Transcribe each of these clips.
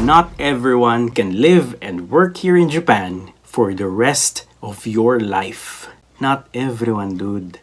Not everyone can live and work here in Japan for the rest of your life. Not everyone, dude.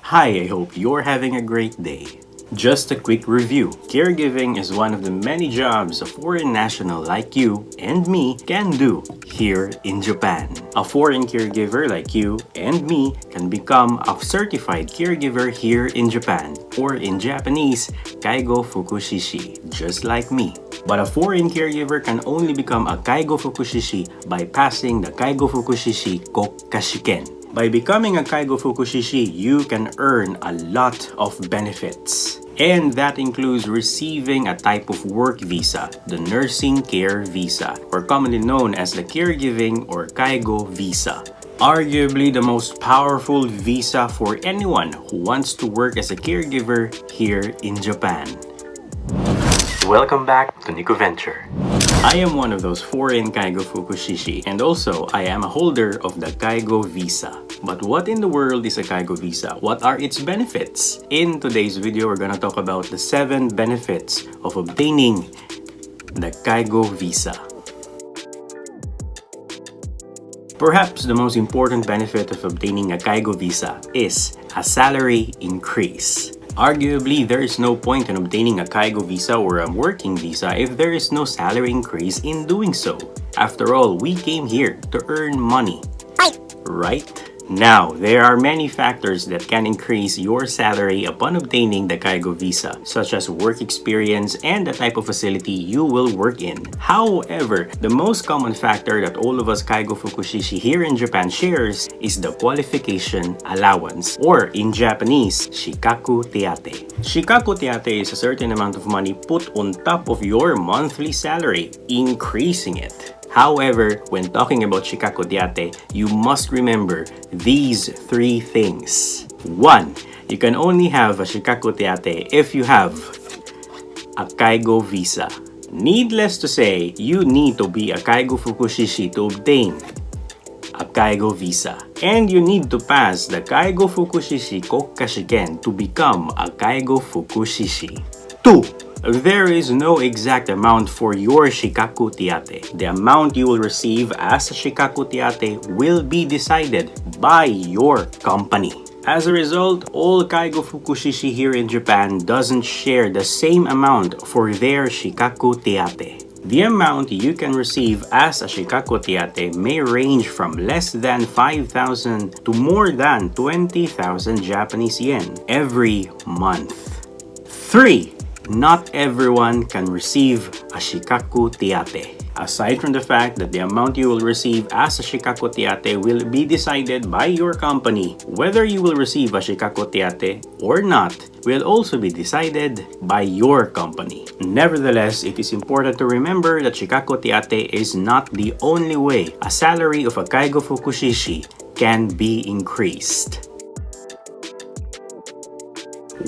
Hi, I hope you're having a great day. Just a quick review. Caregiving is one of the many jobs a foreign national like you and me can do here in Japan. A foreign caregiver like you and me can become a certified caregiver here in Japan, or in Japanese, Kaigo Fukushishi, just like me. But a foreign caregiver can only become a Kaigo Fukushishi by passing the Kaigo Fukushishi国家試験. By becoming a Kaigo Fukushishi, you can earn a lot of benefits. And that includes receiving a type of work visa, the nursing care visa, or commonly known as the caregiving or Kaigo visa. Arguably the most powerful visa for anyone who wants to work as a caregiver here in Japan. Welcome back to NikkoVenture. I am one of those foreign Kaigo Fukushishi, and also I am a holder of the Kaigo visa. But what in the world is a Kaigo visa? What are its benefits? In today's video, we're gonna talk about the 7 benefits of obtaining the Kaigo visa. Perhaps the most important benefit of obtaining a Kaigo visa is a salary increase. Arguably, there is no point in obtaining a Kaigo visa or a working visa if there is no salary increase in doing so. After all, we came here to earn money, right? Now, there are many factors that can increase your salary upon obtaining the Kaigo visa, such as work experience and the type of facility you will work in. However, the most common factor that all of us Kaigo Fukushishi here in Japan shares is the qualification allowance, or in Japanese, shikaku teate. Shikaku teate is a certain amount of money put on top of your monthly salary, increasing it. However, when talking about shikaku teate, you must remember these 3 things. 1. You can only have a shikaku teate if you have a Kaigo visa. Needless to say, you need to be a Kaigo Fukushishi to obtain a Kaigo visa. And you need to pass the Kaigo Fukushishi国家試験 to become a Kaigo Fukushishi. 2. There is no exact amount for your shikaku teate. The amount you will receive as a shikaku teate will be decided by your company. As a result, all Kaigo Fukushishi here in Japan doesn't share the same amount for their shikaku teate. The amount you can receive as a shikaku teate may range from less than 5,000 to more than 20,000 Japanese yen every month. 3. Not everyone can receive a shikaku teate. Aside from the fact that the amount you will receive as a shikaku teate will be decided by your company, whether you will receive a shikaku teate or not will also be decided by your company. Nevertheless, it is important to remember that shikaku teate is not the only way a salary of a Kaigo Fukushishi can be increased.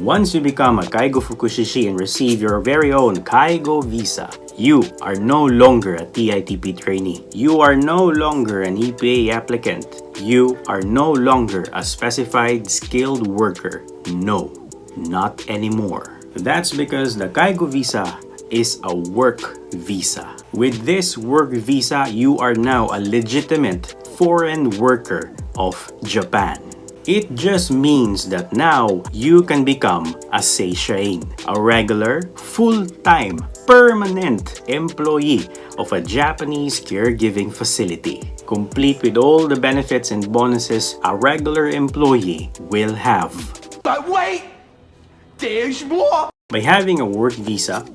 Once you become a Kaigo Fukushishi and receive your very own Kaigo visa, you are no longer a TITP trainee. You are no longer an EPA applicant. You are no longer a specified skilled worker. No, not anymore. That's because the Kaigo visa is a work visa. With this work visa, you are now a legitimate foreign worker of Japan. It just means that now you can become a seishain, a regular, full-time, permanent employee of a Japanese caregiving facility, complete with all the benefits and bonuses a regular employee will have. But wait! There's more! By having a work visa,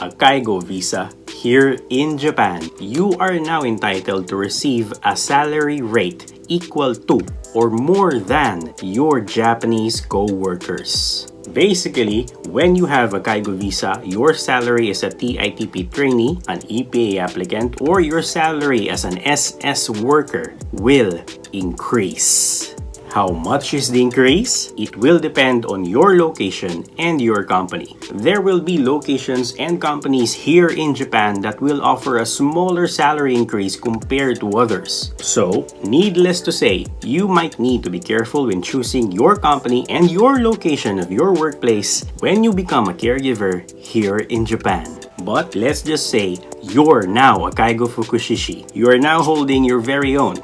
a Kaigo visa, here in Japan, you are now entitled to receive a salary rate equal to or more than your Japanese co-workers. Basically, when you have a Kaigo visa, your salary as a TITP trainee, an EPA applicant, or your salary as an SS worker will increase. How much is the increase? It will depend on your location and your company. There will be locations and companies here in Japan that will offer a smaller salary increase compared to others. So, needless to say, you might need to be careful when choosing your company and your location of your workplace when you become a caregiver here in Japan. But let's just say you're now a Kaigo Fukushishi. You are now holding your very own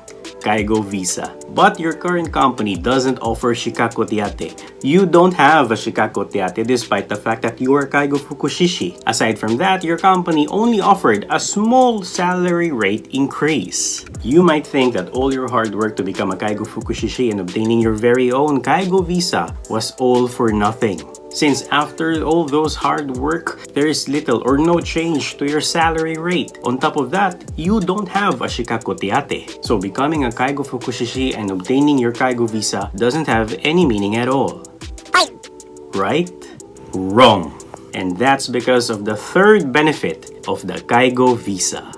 Kaigo visa. But your current company doesn't offer Shikako Tiate. You don't have a Shikako Tiate despite the fact that you are Kaigo Fukushishi. Aside from that, your company only offered a small salary rate increase. You might think that all your hard work to become a Kaigo Fukushishi and obtaining your very own Kaigo visa was all for nothing. Since after all those hard work, there is little or no change to your salary rate. On top of that, you don't have a Shikako Tiate. So becoming a Kaigo Fukushishi and obtaining your Kaigo visa doesn't have any meaning at all. Right? Wrong. And that's because of the third benefit of the Kaigo visa.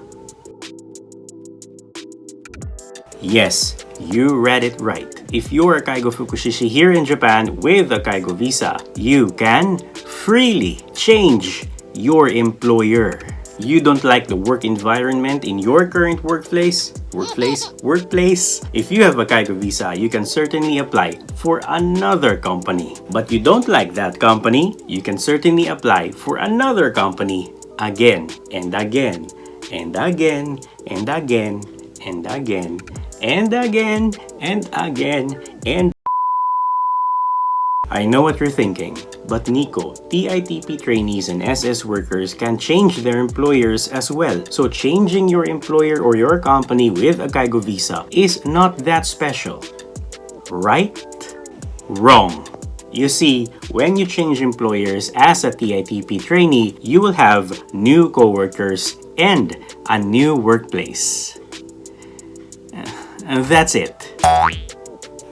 Yes, you read it right. If you're a Kaigo Fukushishi here in Japan with a Kaigo visa, you can freely change your employer. You don't like the work environment in your current workplace? If you have a Kaigo visa, you can certainly apply for another company. But you don't like that company, you can certainly apply for another company again and again and again and again and again and again and again and I know what you're thinking, but Nikko, TITP trainees and SS workers can change their employers as well. So changing your employer or your company with a Kaigo visa is not that special. Right? Wrong. You see, when you change employers as a TITP trainee, you will have new coworkers and a new workplace. And that's it.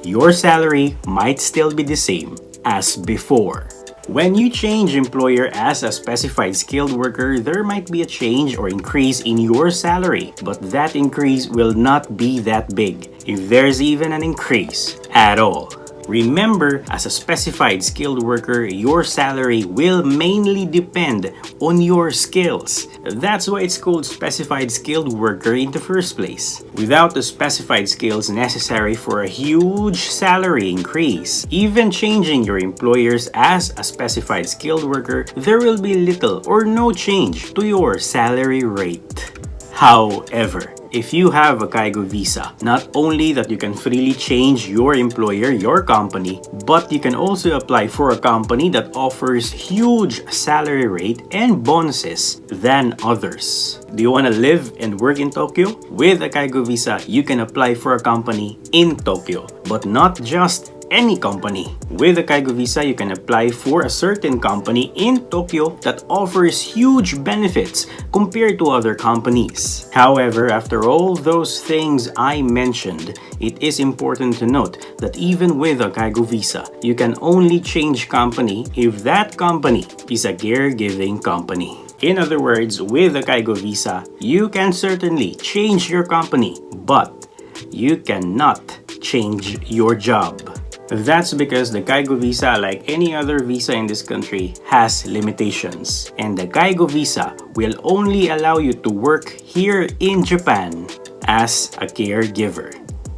Your salary might still be the same as before. When you change employer as a specified skilled worker, there might be a change or increase in your salary, but that increase will not be that big, if there's even an increase at all. Remember, as a specified skilled worker, your salary will mainly depend on your skills. That's why it's called specified skilled worker in the first place. Without the specified skills necessary for a huge salary increase, even changing your employers as a specified skilled worker, there will be little or no change to your salary rate. However, if you have a Kaigo visa, not only that you can freely change your employer, your company, but you can also apply for a company that offers huge salary rate and bonuses than others. Do you want to live and work in Tokyo? With a Kaigo visa, you can apply for a company in Tokyo, but not just any company. With a Kaigo visa, you can apply for a certain company in Tokyo that offers huge benefits compared to other companies. However, after all those things I mentioned, it is important to note that even with a Kaigo visa, you can only change company if that company is a caregiving company. In other words, with a Kaigo visa, you can certainly change your company, but you cannot change your job. That's because the Kaigo visa, like any other visa in this country, has limitations. And the Kaigo visa will only allow you to work here in Japan as a caregiver.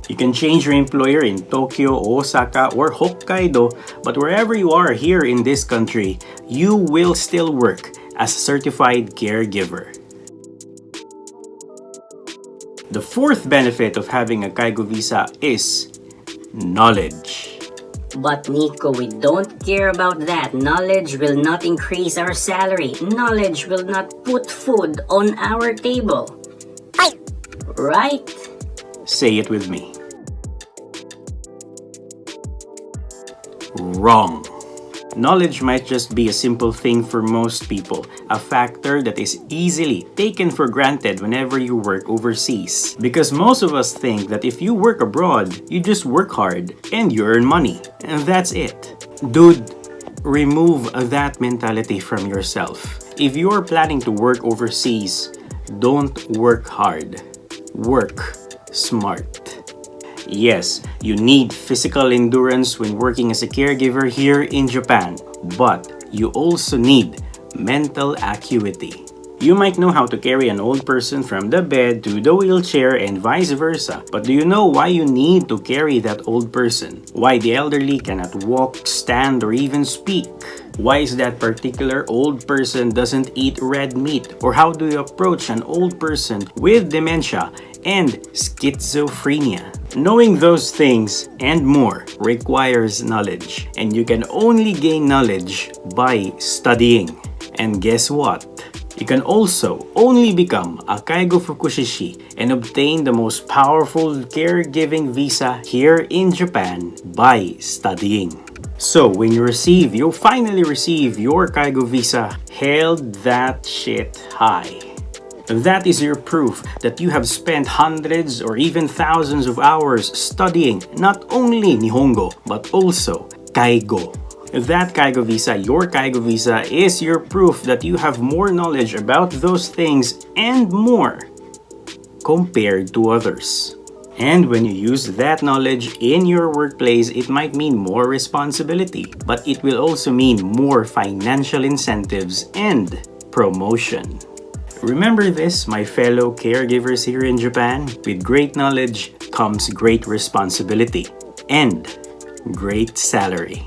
You can change your employer in Tokyo, Osaka, or Hokkaido, but wherever you are here in this country, you will still work as a certified caregiver. The fourth benefit of having a Kaigo visa is knowledge. But Nikko, we don't care about that. Knowledge will not increase our salary. Knowledge will not put food on our table. Right? Say it with me. Wrong. Knowledge might just be a simple thing for most people, a factor that is easily taken for granted whenever you work overseas. Because most of us think that if you work abroad, you just work hard and you earn money. And that's it. Dude, remove that mentality from yourself. If you're planning to work overseas, don't work hard. Work smart. Yes, you need physical endurance when working as a caregiver here in Japan, but you also need mental acuity. You might know how to carry an old person from the bed to the wheelchair and vice versa, but do you know why you need to carry that old person? Why the elderly cannot walk, stand, or even speak? Why is that particular old person doesn't eat red meat? Or how do you approach an old person with dementia and schizophrenia? Knowing those things and more requires knowledge, and you can only gain knowledge by studying. And guess what? You can also only become a Kaigo Fukushishi and obtain the most powerful caregiving visa here in Japan by studying. So when you finally receive your Kaigo visa, held that shit high. That is your proof that you have spent hundreds or even thousands of hours studying not only Nihongo but also Kaigo. That Kaigo visa, your Kaigo visa, is your proof that you have more knowledge about those things and more compared to others. And when you use that knowledge in your workplace, it might mean more responsibility, but it will also mean more financial incentives and promotion. Remember this, my fellow caregivers here in Japan, with great knowledge comes great responsibility and great salary.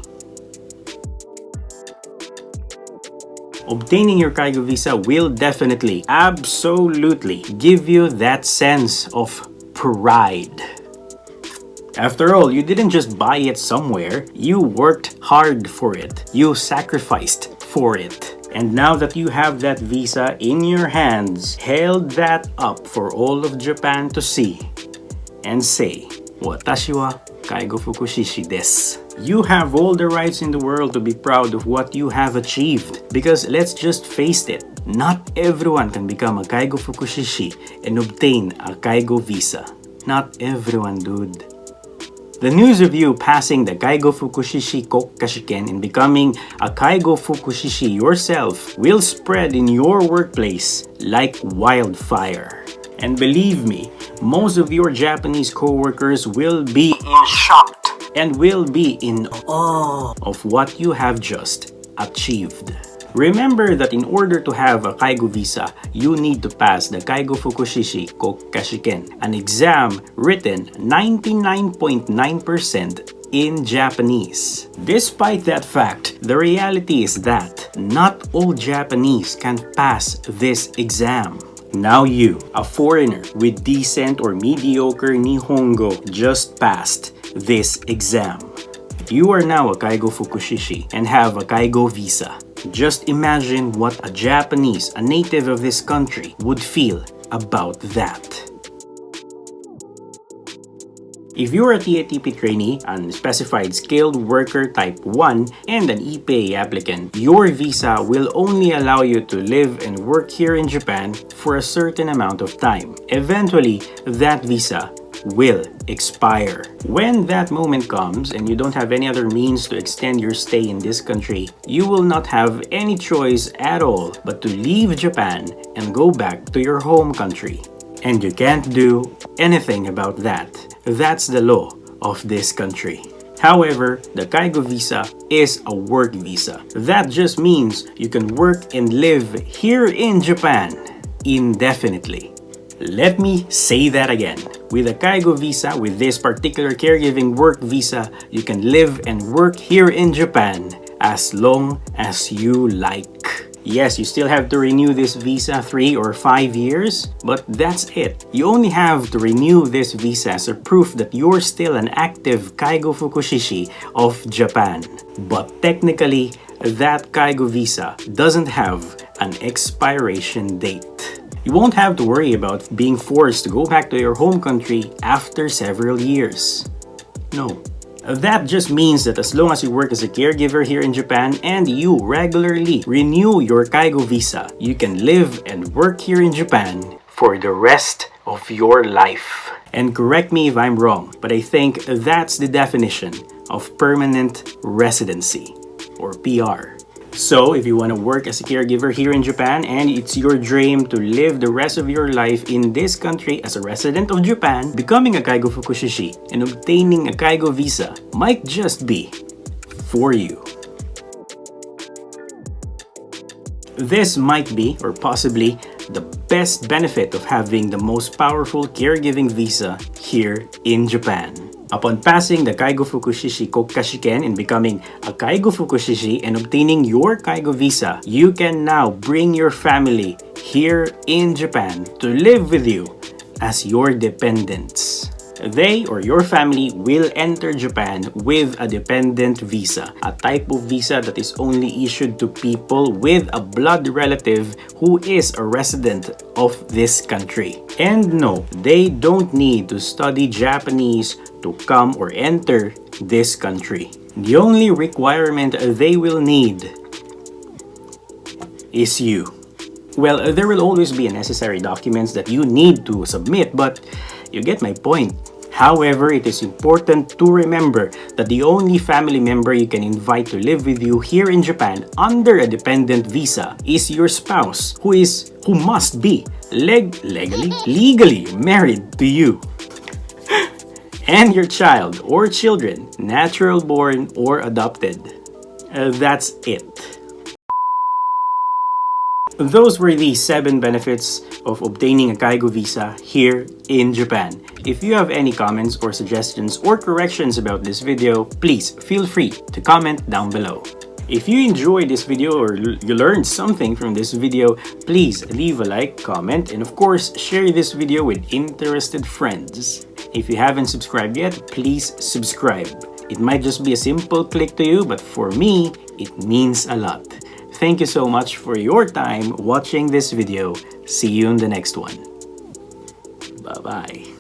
Obtaining your Kaigo visa will definitely, absolutely give you that sense of pride. After all, you didn't just buy it somewhere, you worked hard for it, you sacrificed for it. And now that you have that visa in your hands, held that up for all of Japan to see and say, "Watashi wa Kaigo Fukushishi desu." You have all the rights in the world to be proud of what you have achieved. Because let's just face it, not everyone can become a Kaigo Fukushishi and obtain a Kaigo visa. Not everyone, dude. The news of you passing the Kaigo Fukushishi国家試験 and becoming a Kaigo Fukushishi yourself will spread in your workplace like wildfire. And believe me, most of your Japanese coworkers will be in shock and will be in awe of what you have just achieved. Remember that in order to have a Kaigo visa, you need to pass the Kaigo Fukushishi国家試験, an exam written 99.9% in Japanese. Despite that fact, the reality is that not all Japanese can pass this exam. Now you, a foreigner with decent or mediocre Nihongo, just passed this exam. You are now a Kaigo Fukushishi and have a Kaigo visa. Just imagine what a Japanese, a native of this country, would feel about that. If you're a TATP trainee, an specified skilled worker type 1, and an EPA applicant, your visa will only allow you to live and work here in Japan for a certain amount of time. Eventually, that visa will expire. When that moment comes and you don't have any other means to extend your stay in this country, you will not have any choice at all but to leave Japan and go back to your home country. And you can't do anything about that. That's the law of this country. However, the Kaigo visa is a work visa. That just means you can work and live here in Japan indefinitely. Let me say that again. With a Kaigo visa, with this particular caregiving work visa, you can live and work here in Japan as long as you like. Yes, you still have to renew this visa 3 or 5 years, but that's it. You only have to renew this visa as a proof that you're still an active Kaigo Fukushishi of Japan. But technically, that Kaigo visa doesn't have an expiration date. You won't have to worry about being forced to go back to your home country after several years. No. That just means that as long as you work as a caregiver here in Japan and you regularly renew your Kaigo visa, you can live and work here in Japan for the rest of your life. And correct me if I'm wrong, but I think that's the definition of permanent residency, or PR. So, if you want to work as a caregiver here in Japan and it's your dream to live the rest of your life in this country as a resident of Japan, becoming a介護福祉士and obtaining a Kaigo visa might just be for you. This might be, or possibly, the best benefit of having the most powerful caregiving visa here in Japan. Upon passing the介護福祉士国家試験 and becoming a 介護福祉士 and obtaining your Kaigo visa, you can now bring your family here in Japan to live with you as your dependents. They or your family will enter Japan with a dependent visa, a type of visa that is only issued to people with a blood relative who is a resident of this country. And no, they don't need to study Japanese to come or enter this country. The only requirement they will need is you. Well, there will always be necessary documents that you need to submit, but you get my point. However, it is important to remember that the only family member you can invite to live with you here in Japan under a dependent visa is your spouse, who must be legally married to you. And your child or children, natural born or adopted. That's it. Those were the 7 benefits of obtaining a Kaigo visa here in Japan. If you have any comments or suggestions or corrections about this video, please feel free to comment down below. If you enjoyed this video or you learned something from this video, please leave a like, comment, and of course, share this video with interested friends. If you haven't subscribed yet, please subscribe. It might just be a simple click to you, but for me, it means a lot. Thank you so much for your time watching this video. See you in the next one. Bye-bye.